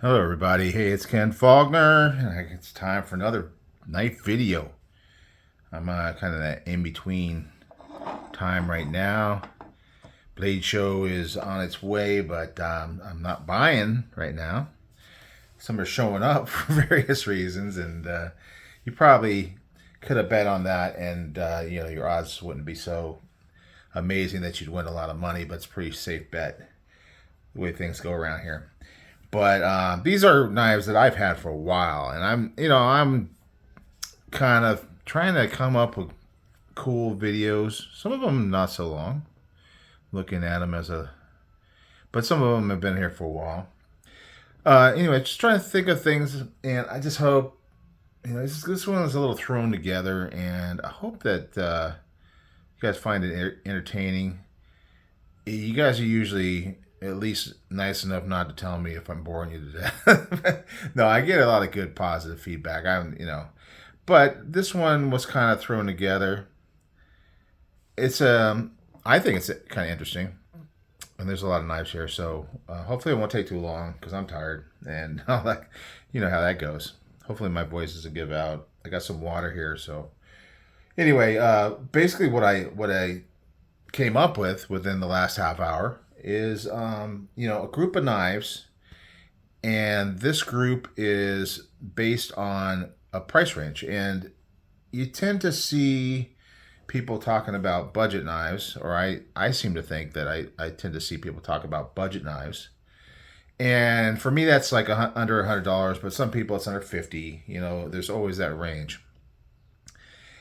Hello everybody, hey, it's Ken Faulkner, and it's time for another knife video. I'm kind of that in-between time right now. Blade show is on its way, but I'm not buying right now. Some are showing up for various reasons, and you probably could have bet on that, and your odds wouldn't be so amazing that you'd win a lot of money, but it's a pretty safe bet the way things go around here. But these are knives that I've had for a while, and I'm kind of trying to come up with cool videos. Some of them not so long, looking at them but some of them have been here for a while. Anyway, just trying to think of things, and I just hope this one is a little thrown together, and I hope that you guys find it entertaining. You guys are usually at least nice enough not to tell me if I'm boring you to death. No, I get a lot of good positive feedback. But this one was kind of thrown together. It's I think it's kind of interesting, and there's a lot of knives here, so hopefully it won't take too long because I'm tired and all that. You know how that goes. Hopefully my voice doesn't give out. I got some water here, so anyway, basically what I came up with within the last half hour is a group of knives, and this group is based on a price range, and you tend to see people talking about budget knives, or I seem to think that I tend to see people talk about budget knives, and for me that's like under $100, but some people it's under 50. There's always that range.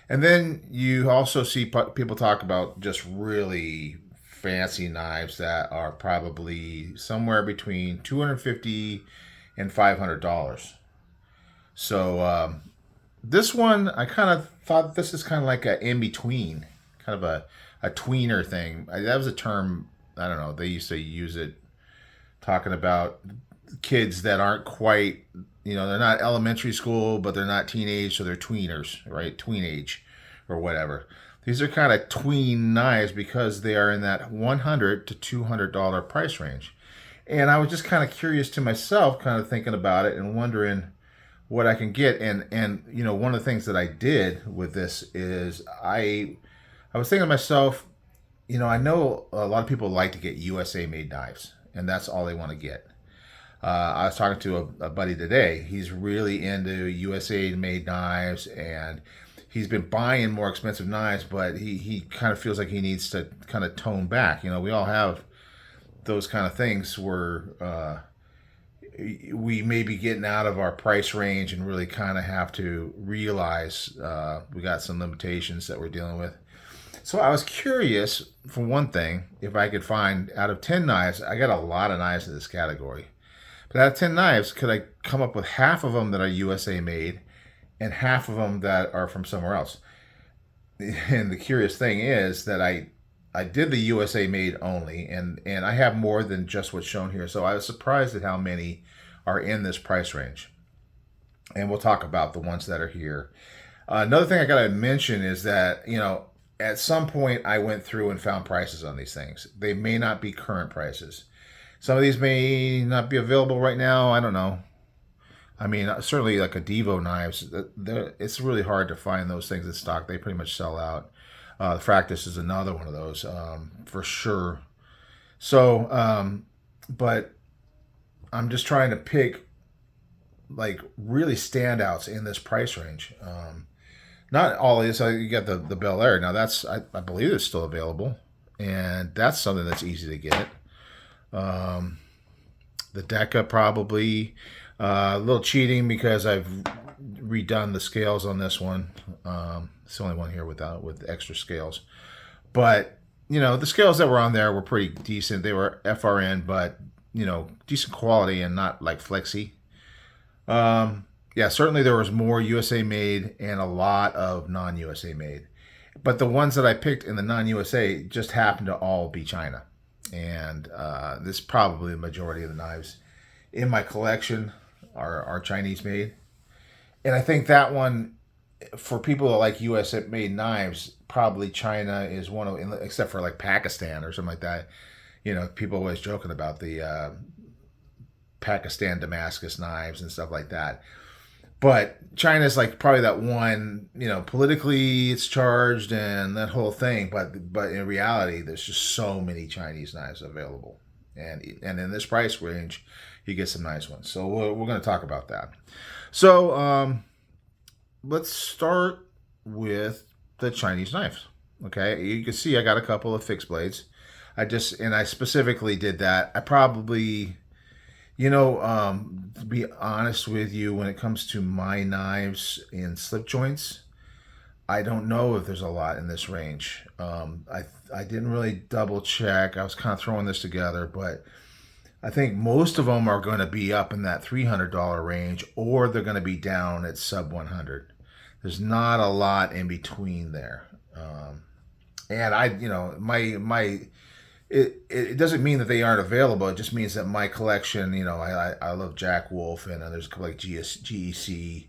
And then you also see people talk about just really fancy knives that are probably somewhere between $250 and $500. So this one, I kind of thought this is kind of like a in between, kind of a tweener thing. That was a term, I don't know, they used to use it talking about kids that aren't quite, they're not elementary school, but they're not teenage, so they're tweeners, right? Tween age or whatever. These are kind of tween knives because they are in that $100 to $200 price range. And I was just kind of curious to myself, kind of thinking about it and wondering what I can get. And one of the things that I did with this is I was thinking to myself, I know a lot of people like to get USA made knives, and that's all they want to get. I was talking to a buddy today. He's really into USA made knives, and he's been buying more expensive knives, but he kind of feels like he needs to kind of tone back. We all have those kind of things where we may be getting out of our price range and really kind of have to realize we got some limitations that we're dealing with. So I was curious, for one thing, if I could find, out of 10 knives, I got a lot of knives in this category, but out of 10 knives, could I come up with half of them that are USA made and half of them that are from somewhere else? And the curious thing is that I did the USA made only, and I have more than just what's shown here. So I was surprised at how many are in this price range. And we'll talk about the ones that are here. Another thing I got to mention is that, at some point I went through and found prices on these things. They may not be current prices. Some of these may not be available right now. I don't know. I mean, certainly like a Devo knives, it's really hard to find those things in stock. They pretty much sell out. The Fractus is another one of those, for sure. So, but I'm just trying to pick like really standouts in this price range. Not all is. You got the Bel Air. Now that's, I believe it's still available, and that's something that's easy to get. The Deca probably. A little cheating because I've redone the scales on this one. It's the only one here with extra scales. But, the scales that were on there were pretty decent. They were FRN, but, decent quality and not like flexy. Yeah, certainly there was more USA made and a lot of non-USA made. But the ones that I picked in the non-USA just happened to all be China. And this is probably the majority of the knives in my collection are Chinese made. And I think that one, for people that like US made knives, probably China is one of, except for like Pakistan or something like that. People always joking about the Pakistan Damascus knives and stuff like that. But China's like probably that one, you know, politically it's charged and that whole thing. But in reality, there's just so many Chinese knives available, and in this price range, you get some nice ones. So we're going to talk about that. So let's start with the Chinese knives. Okay, you can see I got a couple of fixed blades. I specifically did that. I probably, you know, to be honest with you, when it comes to my knives in slip joints, I don't know if there's a lot in this range. I didn't really double check. I was kind of throwing this together, but I think most of them are going to be up in that $300 range, or they're going to be down at sub 100. There's not a lot in between there. And I, you know, it doesn't mean that they aren't available. It just means that my collection, you know, I love Jack Wolf, and there's a couple like GEC,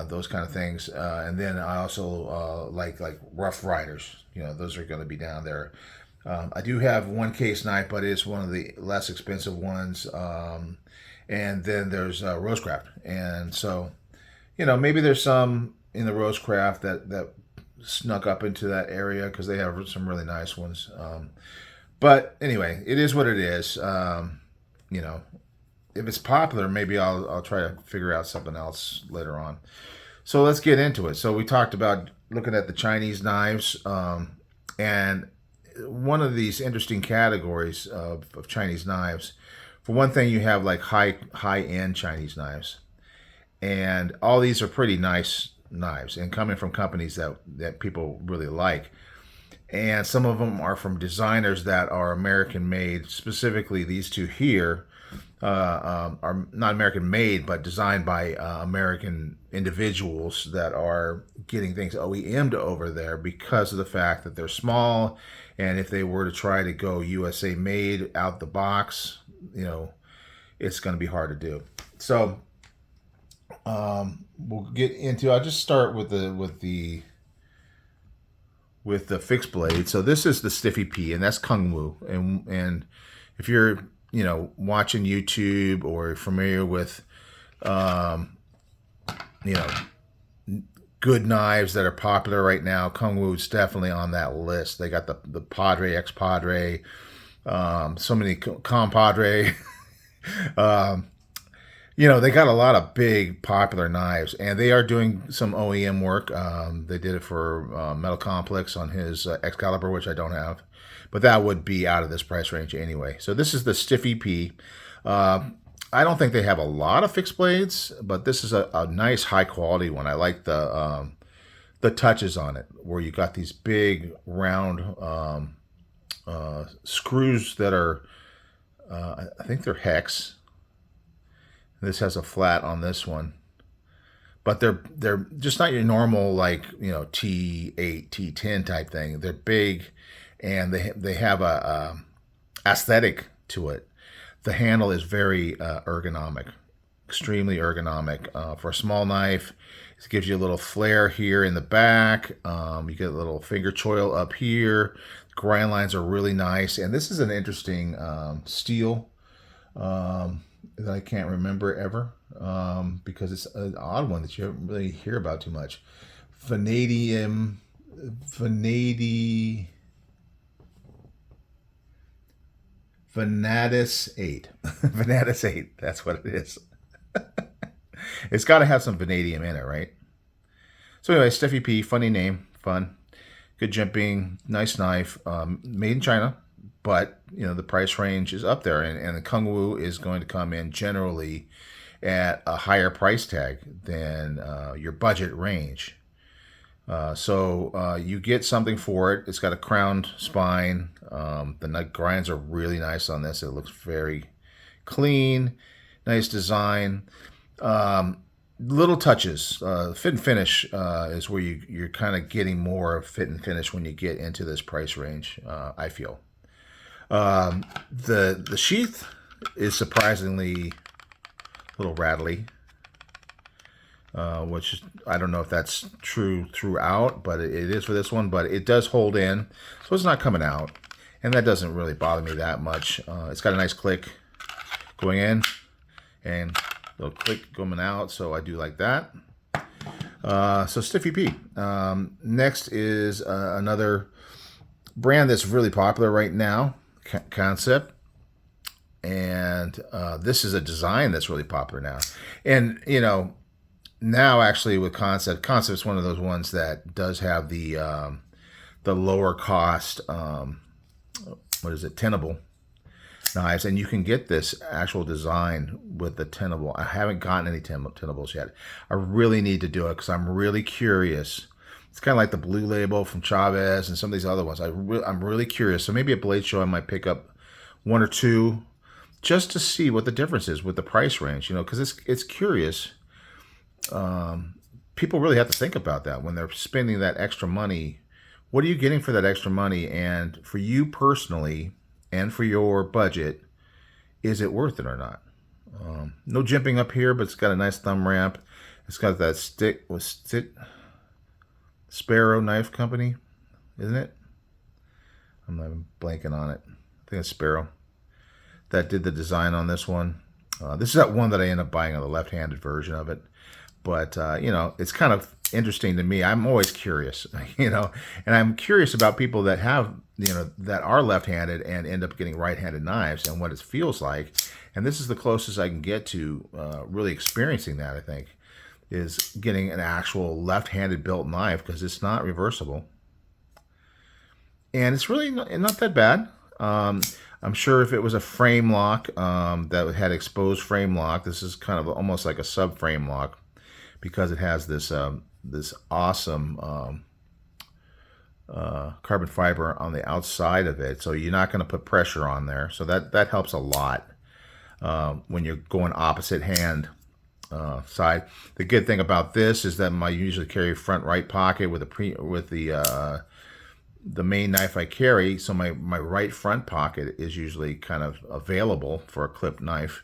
those kind of things. And then I also like Rough Riders. You know, those are going to be down there. I do have one case knife, but it's one of the less expensive ones. And then there's Rosecraft. And so, you know, maybe there's some in the Rosecraft that snuck up into that area because they have some really nice ones. But anyway, it is what it is. You know, if it's popular, maybe I'll try to figure out something else later on. So let's get into it. So we talked about looking at the Chinese knives, and one of these interesting categories of Chinese knives. For one thing, you have like high-end Chinese knives, and all these are pretty nice knives and coming from companies that people really like. And some of them are from designers that are American made. Specifically, these two here are not American made, but designed by American individuals that are getting things OEM'd over there because of the fact that they're small. And if they were to try to go USA made out the box, you know, it's going to be hard to do. So we'll get into. I'll just start with the fixed blade. So this is the Stiffy P, and that's Kungwoo. And if you're, you know, watching YouTube or familiar with, you know, good knives that are popular right now, Kungwoo's definitely on that list. They got the Padre, ex-Padre, so many Compadre. You know, they got a lot of big popular knives, and they are doing some OEM work. They did it for Metal Complex on his Excalibur, which I don't have, but that would be out of this price range anyway. So this is the Stiffy P. I don't think they have a lot of fixed blades, but this is a nice high quality one. I like the touches on it, where you got these big round screws that are, I think they're hex. This has a flat on this one, but they're just not your normal, like, you know, T8, T10 type thing. They're big, and they have a aesthetic to it. The handle is very ergonomic, extremely ergonomic for a small knife. It gives you a little flare here in the back. You get a little finger choil up here. The grind lines are really nice, and this is an interesting steel. That I can't remember ever, because it's an odd one that you don't really hear about too much. Vanadium, Vanatus 8. Vanatus 8, that's what it is. It's got to have some vanadium in it, right? So anyway, Stiffy P, funny name, fun, good jimping, nice knife, made in China. But, you know, the price range is up there, and the Kungwoo is going to come in generally at a higher price tag than your budget range. So you get something for it. It's got a crowned spine. The nut grinds are really nice on this. It looks very clean, nice design. Little touches. Fit and finish is where you're kind of getting more of fit and finish when you get into this price range, I feel. The sheath is surprisingly a little rattly, which I don't know if that's true throughout, but it is for this one. But it does hold in, so it's not coming out, and that doesn't really bother me that much. It's got a nice click going in, and little click coming out, so I do like that. So Stiffy P. Next is another brand that's really popular right now, Concept. And this is a design that's really popular now. And, you know, now actually with Concept is one of those ones that does have the lower cost, what is it, tenable knives. And you can get this actual design with the tenable. I haven't gotten any tenables yet. I really need to do it because I'm really curious. It's kind of like the Blue Label from Chavez and some of these other ones. I'm really curious. So maybe at Blade Show I might pick up one or two just to see what the difference is with the price range, you know, because it's curious. People really have to think about that when they're spending that extra money. What are you getting for that extra money? And for you personally and for your budget, is it worth it or not? No jimping up here, but it's got a nice thumb ramp. It's got that Sparrow Knife Company, isn't it? I'm not even blanking on it. I think it's Sparrow that did the design on this one. This is that one that I ended up buying on the left-handed version of it. But, you know, it's kind of interesting to me. I'm always curious, you know, and I'm curious about people that have, you know, that are left-handed and end up getting right-handed knives and what it feels like. And this is the closest I can get to really experiencing that, I think, is getting an actual left-handed built knife because it's not reversible. And it's really not that bad. I'm sure if it was a frame lock that had exposed frame lock, this is kind of almost like a sub-frame lock because it has this this awesome carbon fiber on the outside of it. So you're not going to put pressure on there. So that helps a lot when you're going opposite hand side. The good thing about this is that I usually carry front right pocket with the main knife I carry, so my right front pocket is usually kind of available for a clip knife.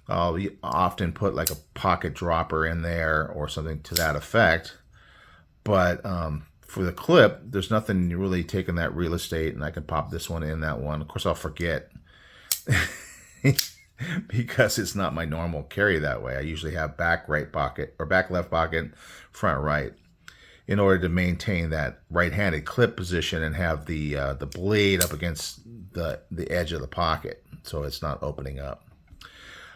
I'll often put like a pocket dropper in there or something to that effect. But for the clip, there's nothing really taking that real estate, and I can pop this one in, that one. Of course, I'll forget because it's not my normal carry that way. I usually have back right pocket or back left pocket, front right, in order to maintain that right-handed clip position and have the blade up against the edge of the pocket, so it's not opening up.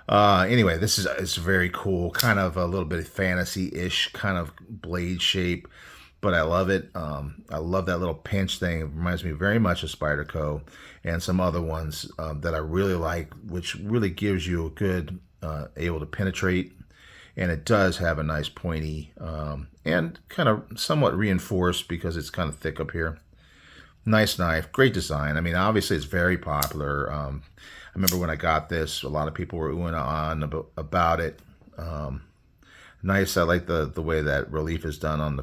Anyway, it's very cool, kind of a little bit of fantasy-ish kind of blade shape, but I love it. I love that little pinch thing. It reminds me very much of Spyderco and some other ones that I really like, which really gives you a good able to penetrate. And it does have a nice pointy and kind of somewhat reinforced because it's kind of thick up here. Nice knife, great design. I mean, obviously it's very popular. I remember when I got this, a lot of people were oohing on about it. Nice. I like the way that relief is done on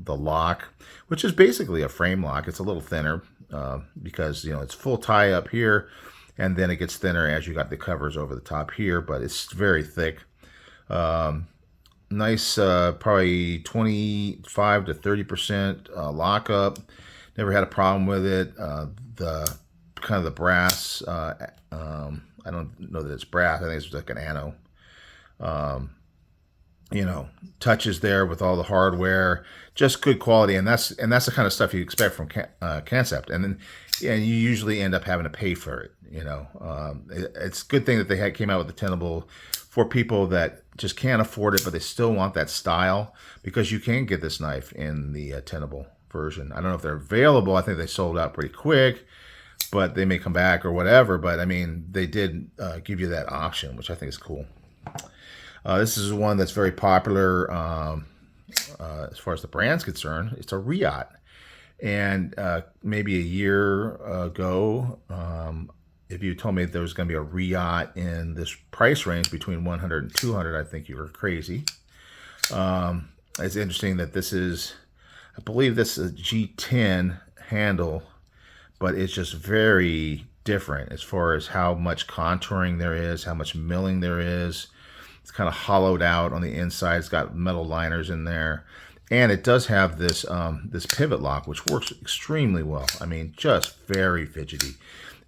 the lock, which is basically a frame lock. It's a little thinner because, you know, it's full tie up here, and then it gets thinner as you got the covers over the top here, but it's very thick. Nice, probably 25 to 30% lockup. Never had a problem with it. The kind of the brass, I don't know that it's brass. I think it's like an ano. You know, touches there with all the hardware, just good quality, and that's the kind of stuff you expect from Concept. And then, yeah, you usually end up having to pay for it. You know, it's a good thing that they came out with the tenable for people that just can't afford it, but they still want that style, because you can get this knife in the tenable version. I don't know if they're available. I think they sold out pretty quick, but they may come back or whatever. But I mean, they did give you that option, which I think is cool. This is one that's very popular as far as the brand's concerned. It's a Riot. And maybe a year ago, if you told me there was going to be a Riot in this price range between 100 and 200, I think you were crazy. It's interesting that this is, I believe this is a G10 handle, but it's just very different as far as how much contouring there is, how much milling there is. It's kind of hollowed out on the inside. It's got metal liners in there. And it does have this this pivot lock, which works extremely well. I mean, just very fidgety.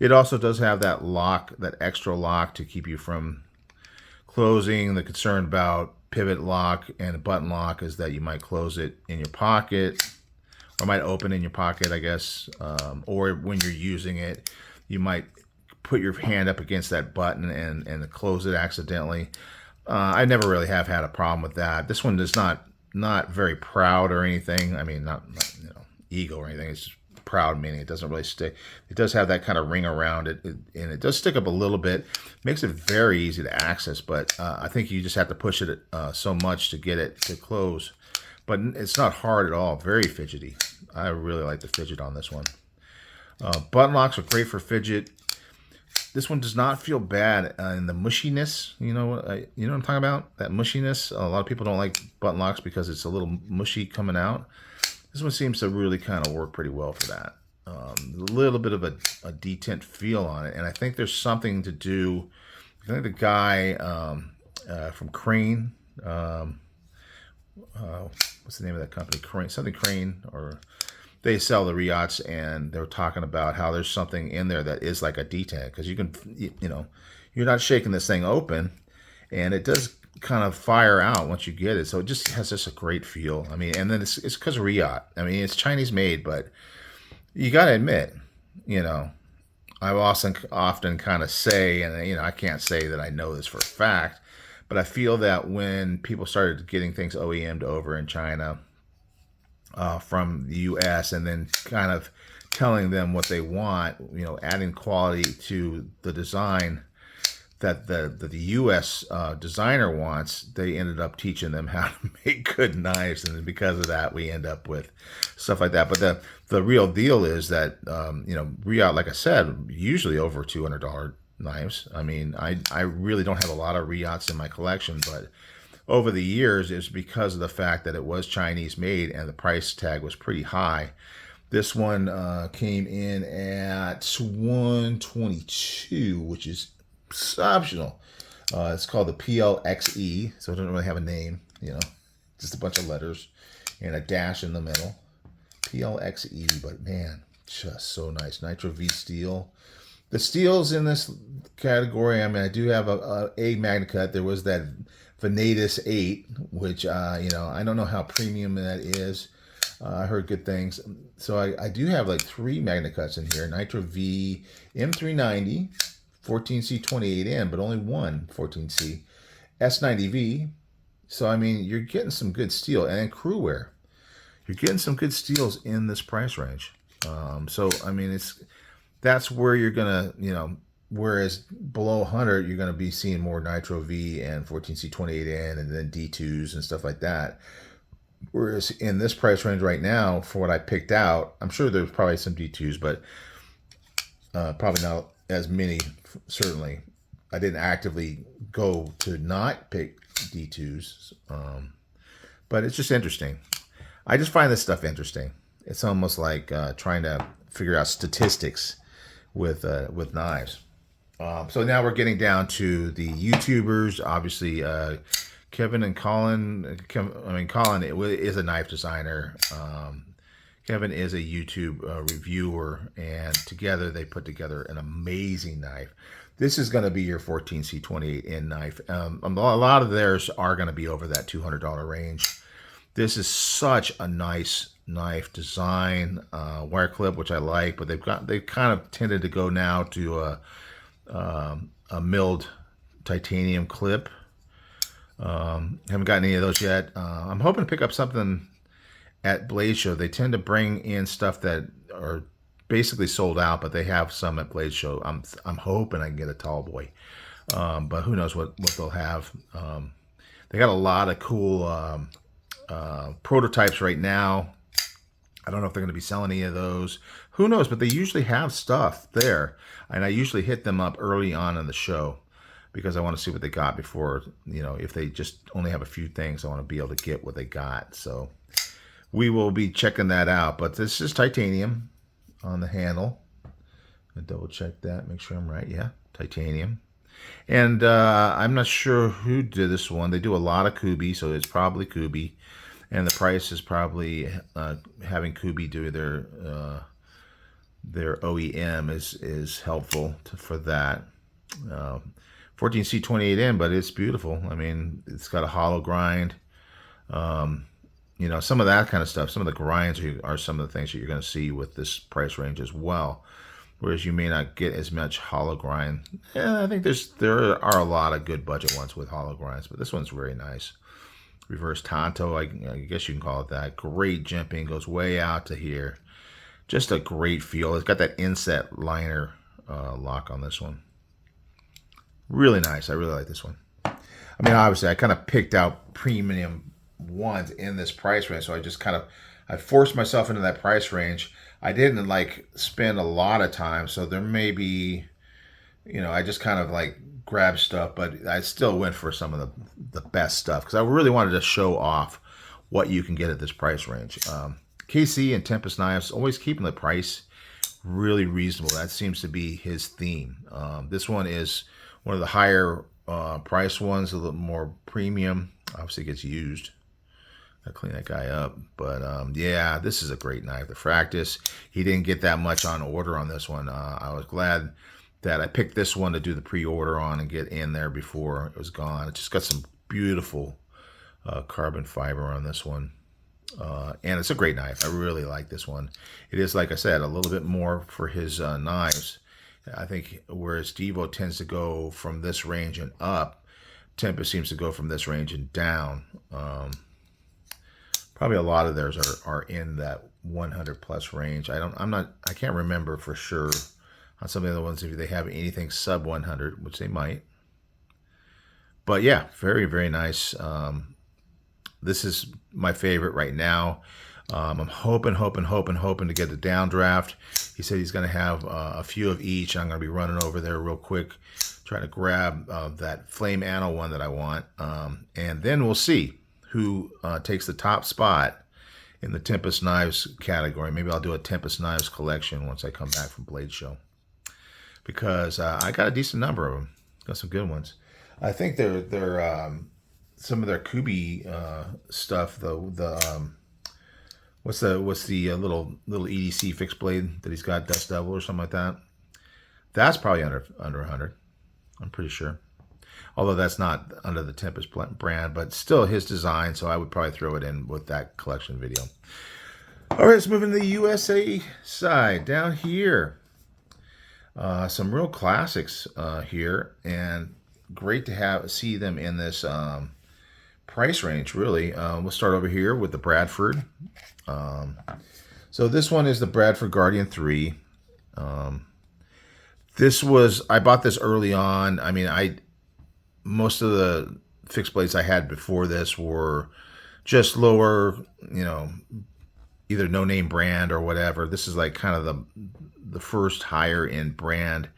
It also does have that lock, that extra lock to keep you from closing. The concern about pivot lock and button lock is that you might close it in your pocket, or might open in your pocket, I guess, or when you're using it, you might put your hand up against that button and close it accidentally. I never really have had a problem with that. This one is not very proud or anything. I mean, not ego or anything. It's just proud, meaning it doesn't really stick. It does have that kind of ring around it, and it does stick up a little bit. Makes it very easy to access, but I think you just have to push it so much to get it to close. But it's not hard at all. Very fidgety. I really like the fidget on this one. Button locks are great for fidget. This one does not feel bad in the mushiness. You know what I'm talking about? That mushiness. A lot of people don't like button locks because it's a little mushy coming out. This one seems to really kind of work pretty well for that. A little bit of a detent feel on it, and I think there's something to do. I think the guy from Kein, what's the name of that company? Kein, or they sell the Riots, and they're talking about how there's something in there that is like a detent, because you can, you're not shaking this thing open, and it does kind of fire out once you get it. So it just has a great feel. I mean, and then it's because of Riot. I mean, it's Chinese made, but you got to admit, I often kind of say, and I can't say that I know this for a fact, but I feel that when people started getting things OEM'd over in China from the U.S. and then kind of telling them what they want, adding quality to the design that the U.S. Designer wants, they ended up teaching them how to make good knives, and because of that, we end up with stuff like that. But the real deal is that Riot, like I said, usually over $200 knives. I mean, I really don't have a lot of Riots in my collection, but over the years, it's because of the fact that it was Chinese made and the price tag was pretty high. This one came in at $122, which is exceptional. It's called the PLXE, so it doesn't really have a name, just a bunch of letters and a dash in the middle. PLXE, but man, just so nice. Nitro V steel. The steels in this category, I mean, I do have a Magna Cut. There was that Venatus 8, which, I don't know how premium that is. I heard good things. So I do have like 3 Magna Cuts in here. Nitro V M390, 14C 28N, but only one 14C. S90V. So, I mean, you're getting some good steel. And then Crewwear. You're getting some good steels in this price range. So, I mean, that's where you're going to, whereas below 100, you're going to be seeing more Nitro V and 14C 28N and then D2s and stuff like that. Whereas in this price range right now, for what I picked out, I'm sure there's probably some D2s, but probably not as many, certainly. I didn't actively go to not pick D2s, but it's just interesting. I just find this stuff interesting. It's almost like trying to figure out statistics with knives. So now we're getting down to the YouTubers. Obviously, Kevin and Colin. Colin is a knife designer. Kevin is a YouTube reviewer, and together they put together an amazing knife. This is going to be your 14C 28N knife. A lot of theirs are going to be over that $200 range. This is such a nice knife design, wire clip, which I like, but they've kind of tended to go now to a milled titanium clip. Haven't gotten any of those yet. I'm hoping to pick up something at Blade Show. They tend to bring in stuff that are basically sold out, but they have some at Blade Show. I'm hoping I can get a tall boy, but who knows what they'll have. They got a lot of cool prototypes right now. I don't know if they're going to be selling any of those. Who knows? But they usually have stuff there, and I usually hit them up early on in the show because I want to see what they got before, if they just only have a few things, I want to be able to get what they got. So we will be checking that out. But this is titanium on the handle. I double check that, make sure I'm right. Yeah, titanium. And I'm not sure who did this one. They do a lot of Kubi, so it's probably Kubi. And the price is probably having Kubi do their OEM is helpful for that. 14C28N, but it's beautiful. I mean, it's got a hollow grind. You know, some of that kind of stuff, some of the grinds are some of the things that you're going to see with this price range as well. Whereas you may not get as much hollow grind. Yeah, I think there are a lot of good budget ones with hollow grinds, but this one's very nice. Reverse tanto, I guess you can call it that. Great jimping, goes way out to here. Just a great feel. It's got that inset liner lock on this one. Really nice. I really like this one. I mean, obviously, I kind of picked out premium ones in this price range, so I forced myself into that price range. I didn't like spend a lot of time, so there may be, you know, I just kind of like grabbed stuff, but I still went for some of the best stuff because I really wanted to show off what you can get at this price range. KC and Tempest knives, always keeping the price really reasonable. That seems to be his theme. This one is one of the higher price ones, a little more premium. Obviously gets used. I'll clean that guy up. But yeah, this is a great knife. The Fractus, he didn't get that much on order on this one. I was glad that I picked this one to do the pre-order on and get in there before it was gone. It just got some beautiful carbon fiber on this one. And it's a great knife. I really like this one. It is, like I said, a little bit more for his knives. I think whereas Devo tends to go from this range and up, Tempest seems to go from this range and down. Probably a lot of theirs are in that 100 plus range. I can't remember for sure on some of the other ones if they have anything sub 100, which they might. But yeah, very, very nice. This is my favorite right now. I'm hoping to get the downdraft. He said he's going to have a few of each. I'm going to be running over there real quick, trying to grab that Flame Anno one that I want. And then we'll see who takes the top spot in the Tempest Knives category. Maybe I'll do a Tempest Knives collection once I come back from Blade Show. Because I got a decent number of them. Got some good ones. I think they're some of their Kubi stuff, though. What's the little EDC fixed blade that he's got, Dust Devil or something like that? That's probably under 100. I'm pretty sure. Although that's not under the Tempest brand, but still his design, so I would probably throw it in with that collection video. All right, let's move into the USA side. Down here, some real classics here, and great to see them in this price range, really. We'll start over here with the Bradford. So this one is the Bradford Guardian 3. I bought this early on. I mean, most of the fixed blades I had before this were just lower, you know, either no-name brand or whatever. This is like kind of the first higher end brand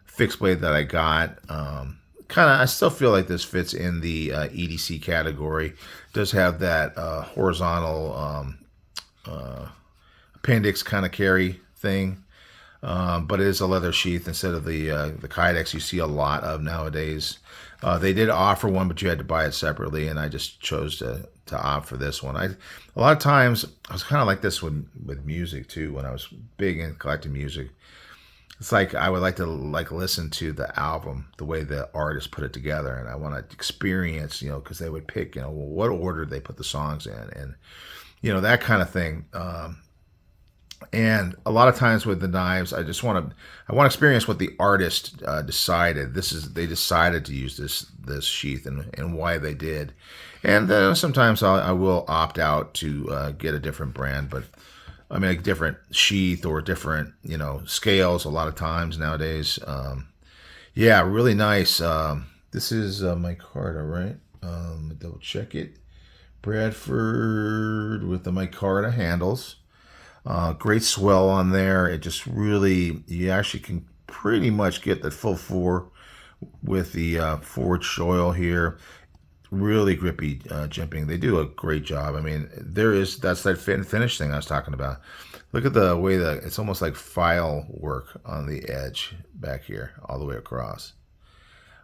fixed blade that I got. I still feel like this fits in the EDC category. It does have that horizontal appendix kind of carry thing, but it is a leather sheath instead of the Kydex you see a lot of nowadays. They did offer one, but you had to buy it separately, and I just chose to opt for this one. A lot of times I was kind of like this one with music too. When I was big in collecting music, it's like I would like to listen to the album the way the artist put it together, and I want to experience, you know, because they would pick, you know, what order they put the songs in, and you know, that kind of thing. And a lot of times with the knives, I want to experience what the artist decided. They decided to use this sheath and why they did. And sometimes I will opt out to get a different brand, but I mean a different sheath or different, you know, scales a lot of times nowadays. Yeah, really nice. This is micarta, right? Double check it. Bradford with the micarta handles. Great swell on there. It just really, you actually can pretty much get the full 4 with the forged oil here. Really grippy jimping. They do a great job. I mean, that's that fit and finish thing I was talking about. Look at the way that it's almost like file work on the edge back here, all the way across.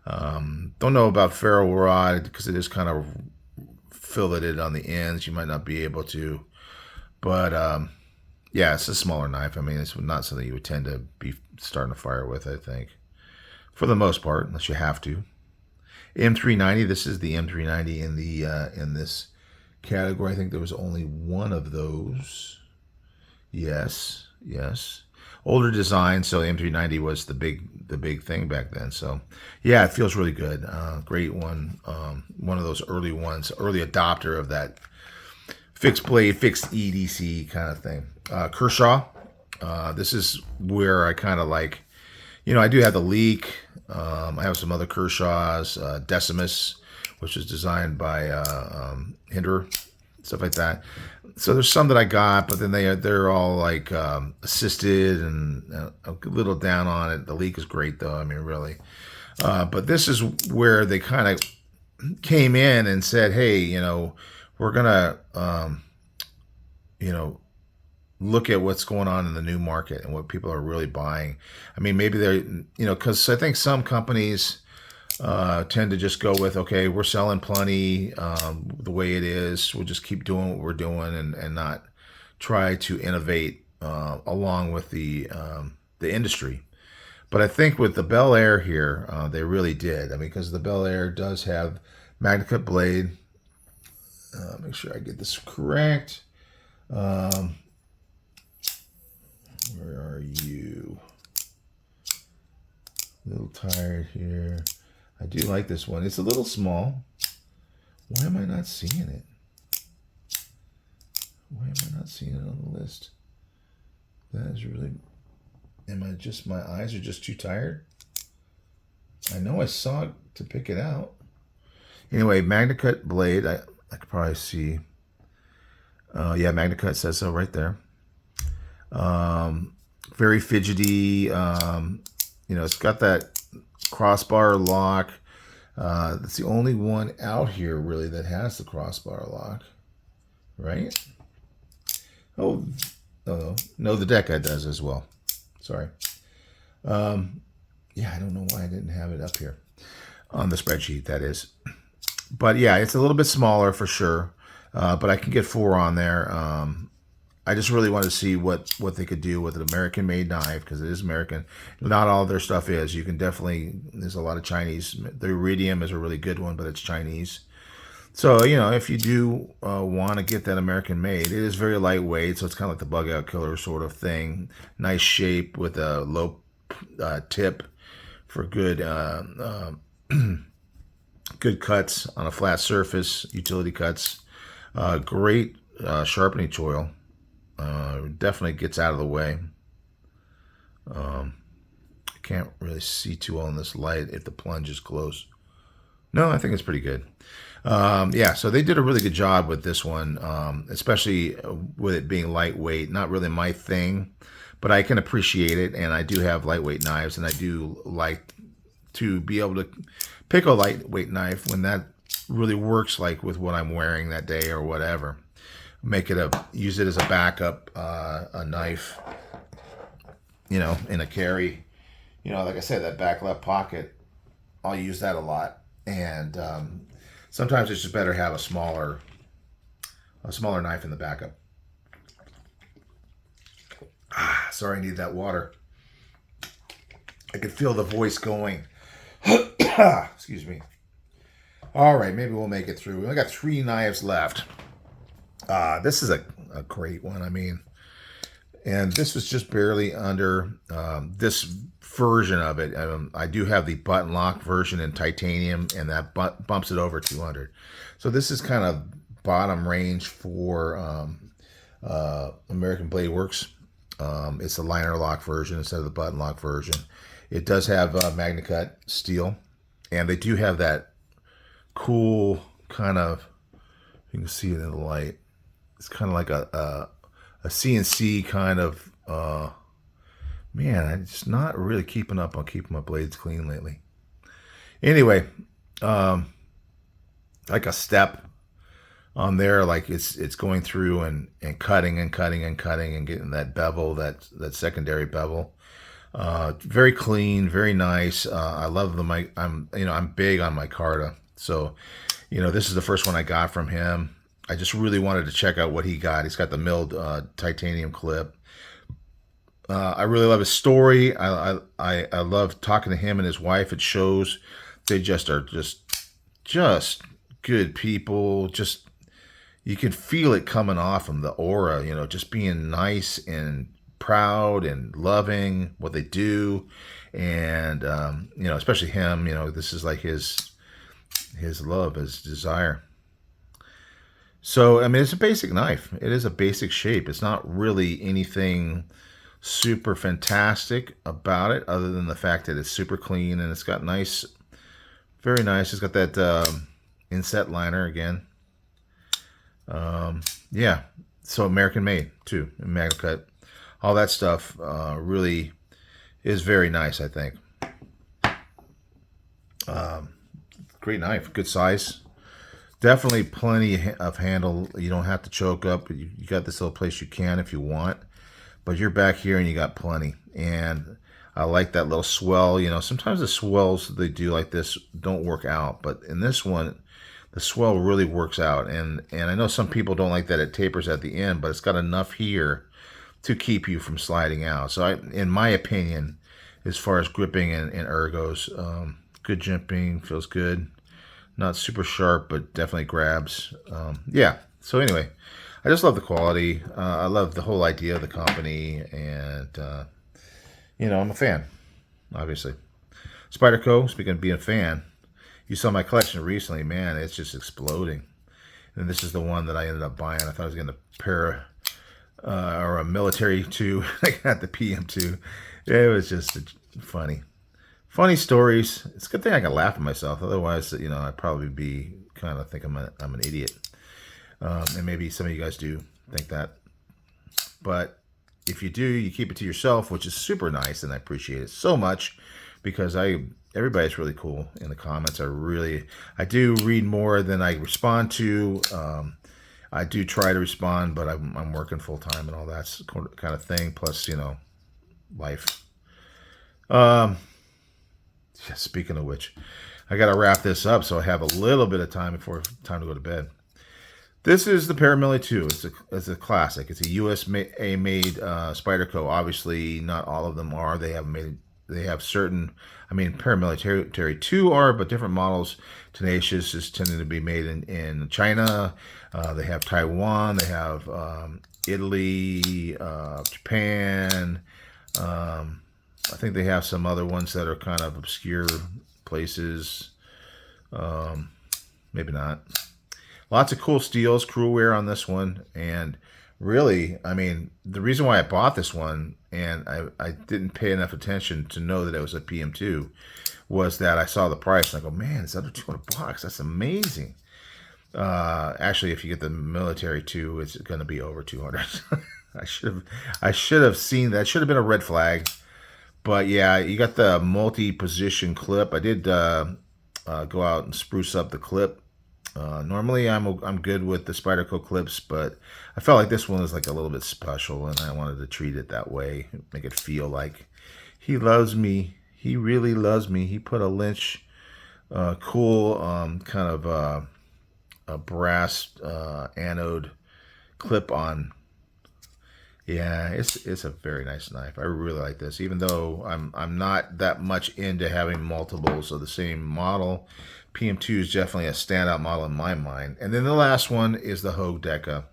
Don't know about ferro rod because it is kind of filleted on the ends. You might not be able to, but yeah, it's a smaller knife. I mean, it's not something you would tend to be starting a fire with, I think, for the most part, unless you have to. M390. This is the M390 in the in this category. I think there was only one of those. Yes, yes. Older design, so the M390 was the big thing back then. So yeah, it feels really good. Great one. One of those early ones, early adopter of that fixed blade, fixed EDC kind of thing. Kershaw. This is where I kind of like, I do have the Leak. I have some other Kershaws, Decimus, which is designed by Hinder, stuff like that. So there's some that I got, but then they're all like assisted and a little down on it. The Leak is great though. I mean, really. But this is where they kind of came in and said, hey, we're gonna, look at what's going on in the new market and what people are really buying. I mean, maybe they're, because I think some companies tend to just go with, okay, we're selling plenty the way it is. We'll just keep doing what we're doing and not try to innovate along with the industry. But I think with the Bel Air here, they really did. I mean, because the Bel Air does have Magna Cut blade. Make sure I get this correct. Where are you? A little tired here. I do like this one. It's a little small. Why am I not seeing it? Why am I not seeing it on the list? That is really... my eyes are just too tired? I know I saw it to pick it out. Anyway, Magna Cut blade. I could probably see. Yeah, Magna Cut says so right there. Very fidgety. It's got that crossbar lock. That's the only one out here really that has the crossbar lock, right? Oh no, the Deca does as well. Sorry. Yeah, I don't know why I didn't have it up here on the spreadsheet. That is, but yeah, it's a little bit smaller for sure. But I can get 4 on there. I just really wanted to see what they could do with an American-made knife, because it is American. Not all their stuff is. You can definitely, there's a lot of Chinese. The Iridium is a really good one, but it's Chinese. So, if you do want to get that American-made, it is very lightweight, so it's kind of like the bug-out killer sort of thing. Nice shape with a low tip for good good cuts on a flat surface, utility cuts. Great sharpening choil. Definitely gets out of the way. I can't really see too well in this light if the plunge is close. No, I think it's pretty good. Yeah, so they did a really good job with this one, especially with it being lightweight. Not really my thing, but I can appreciate it, and I do have lightweight knives, and I do like to be able to pick a lightweight knife when that really works, like with what I'm wearing that day or whatever. Use it as a backup, a knife, in a carry. Like I said, that back left pocket, I'll use that a lot. And sometimes it's just better to have a smaller knife in the backup. Sorry, I need that water. I could feel the voice going. Excuse me. All right, maybe we'll make it through. We only got 3 knives left. This is a great one. I mean, and this was just barely under this version of it. I do have the button lock version in titanium, and that bumps it over 200. So this is kind of bottom range for American Blade Works. It's a liner lock version instead of the button lock version. It does have Magna Cut steel, and they do have that cool kind of, you can see it in the light. It's kind of like a CNC kind of, man, I'm just not really keeping up on keeping my blades clean lately. Anyway, like a step on there, like it's going through and cutting and cutting and cutting and getting that bevel, that secondary bevel. Very clean, very nice. I love the mic. I'm big on micarta. So, this is the first one I got from him. I just really wanted to check out what he got. He's got the milled titanium clip. I really love his story. I love talking to him and his wife. It shows they just are just just good people. Just, you can feel it coming off them, the aura, you know, just being nice and proud and loving what they do. And, you know, especially him, you know, this is like his love, his desire. So, I mean, it's a basic knife. It is a basic shape. It's not really anything super fantastic about it other than the fact that it's super clean and it's got nice, very nice. It's got that inset liner again. Yeah, so American made too, Magna Cut. All that stuff really is very nice, I think. Great knife, good size. Definitely plenty of handle. You don't have to choke up. You got this little place you can if you want. But you're back here and you got plenty. And I like that little swell. You know, sometimes the swells they do like this don't work out. But in this one, the swell really works out. And I know some people don't like that it tapers at the end, but it's got enough here to keep you from sliding out. So in my opinion, as far as gripping and ergos, good jimping, feels good. Not super sharp, but definitely grabs. Yeah, so anyway, I just love the quality. I love the whole idea of the company, and you know, I'm a fan, obviously. Spyderco, speaking of being a fan, you saw my collection recently, man, it's just exploding. And this is the one that I ended up buying. I thought I was getting a pair or a military 2. I got the PM2. It was just funny. Funny stories. It's a good thing I can laugh at myself. Otherwise, you know, I'd probably be kind of think I'm an idiot. And maybe some of you guys do think that. But if you do, you keep it to yourself, which is super nice, and I appreciate it so much because everybody's really cool in the comments. I do read more than I respond to. I do try to respond, but I'm working full time and all that kind of thing. Plus, you know, life. Yeah, speaking of which, I got to wrap this up so I have a little bit of time before time to go to bed. This is the Paramilli 2. It's a classic. It's a USA made Spyderco. Obviously, not all of them are. They have certain. I mean, Paramilitary 2 are, but different models. Tenacious is tending to be made in China. They have Taiwan. They have Italy, Japan. I think they have some other ones that are kind of obscure places. Maybe not. Lots of cool steels, crew wear on this one. And really, I mean, the reason why I bought this one, and I didn't pay enough attention to know that it was a PM2, was that I saw the price and I go, man, it's under $200. That's amazing. Actually, if you get the military 2, it's going to be over 200. I should have seen that. Should have been a red flag. But yeah, you got the multi-position clip. I did go out and spruce up the clip. Normally, I'm good with the Spyderco clips, but I felt like this one was like a little bit special, and I wanted to treat it that way, make it feel like he loves me. He really loves me. He put a Lynch, cool kind of a brass anode clip on. Yeah, it's a very nice knife. I really like this, even though I'm not that much into having multiples of the same model. PM2 is definitely a standout model in my mind. And then the last one is the Hogue Deca,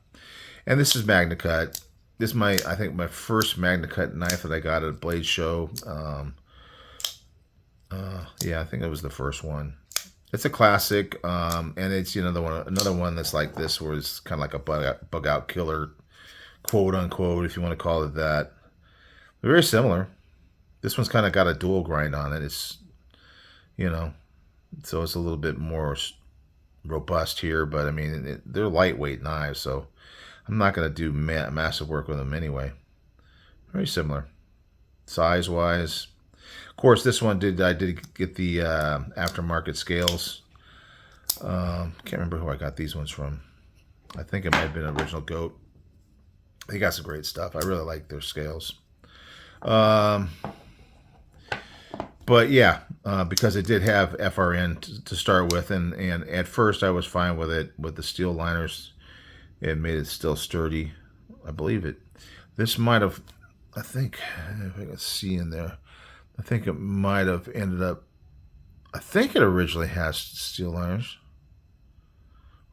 and this is Magna Cut. This is I think my first Magna Cut knife that I got at a blade show. Yeah, I think it was the first one. It's a classic, and it's another one that's like this, where it's kind of like a bug out killer, quote unquote, if you want to call it that. They're very similar. This one's kind of got a dual grind on it. It's, you know, so it's a little bit more robust here, but I mean, they're lightweight knives, so I'm not going to do massive work with them anyway. Very similar, size-wise. Of course, this one I did get the aftermarket scales. Can't remember who I got these ones from. I think it might have been Original Goat. They got some great stuff. I really like their scales. But yeah, because it did have FRN to start with, and at first I was fine with it, with the steel liners. It made it still sturdy. I believe it. This might have, I think, if I can see in there, I think it might have ended up, I think it originally has steel liners.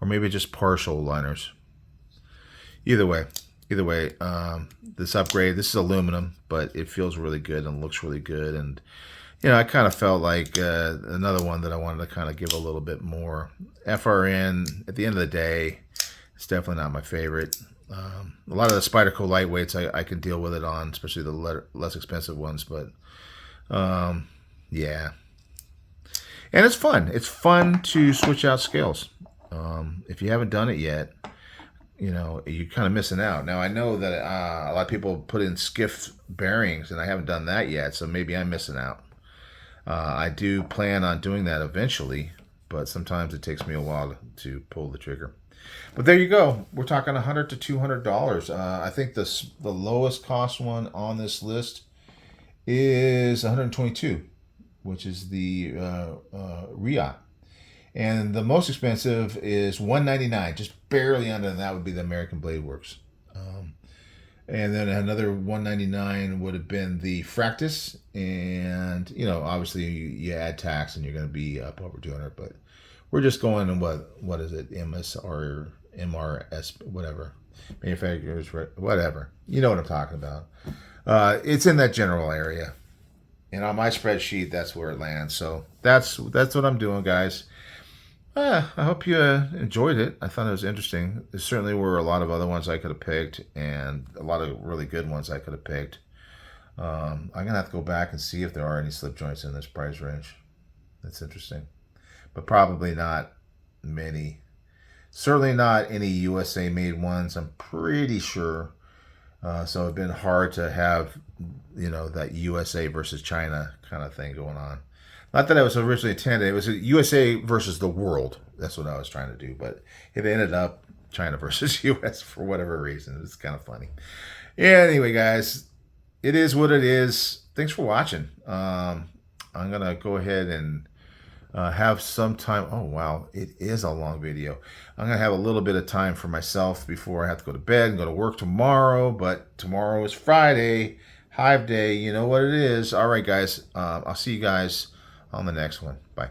or maybe just partial liners. Either way, this upgrade, this is aluminum, but it feels really good and looks really good. And you know, I kind of felt like another one that I wanted to kind of give a little bit more. FRN, at the end of the day, it's definitely not my favorite. A lot of the Spyderco lightweights I can deal with it on, especially the less expensive ones. But yeah, and it's fun. It's fun to switch out scales. If you haven't done it yet, you know, you're kind of missing out. Now, I know that a lot of people put in skiff bearings, and I haven't done that yet, so maybe I'm missing out. I do plan on doing that eventually, but sometimes it takes me a while to pull the trigger. But there you go. We're talking $100 to $200. I think the lowest cost one on this list is 122, which is the Riot. And the most expensive is $199, just barely under, and that would be the American Blade Works. And then another $199 would have been the Fractus, and you know, obviously you add tax and you're going to be up over 200. But we're just going in what is it, MSR, MRS, whatever, manufacturers, whatever. You know what I'm talking about. It's in that general area, and on my spreadsheet, that's where it lands. So that's what I'm doing, guys. I hope you enjoyed it. I thought it was interesting. There certainly were a lot of other ones I could have picked, and a lot of really good ones I could have picked. I'm going to have to go back and see if there are any slip joints in this price range. That's interesting. But probably not many. Certainly not any USA-made ones, I'm pretty sure. So it's been hard to have, you know, that USA versus China kind of thing going on. Not that I was originally intended. It was USA versus the world. That's what I was trying to do. But it ended up China versus US for whatever reason. It's kind of funny. Yeah, anyway, guys, it is what it is. Thanks for watching. I'm going to go ahead and have some time. Oh, wow. It is a long video. I'm going to have a little bit of time for myself before I have to go to bed and go to work tomorrow. But tomorrow is Friday, Hive Day. You know what it is. All right, guys. I'll see you guys on the next one. Bye.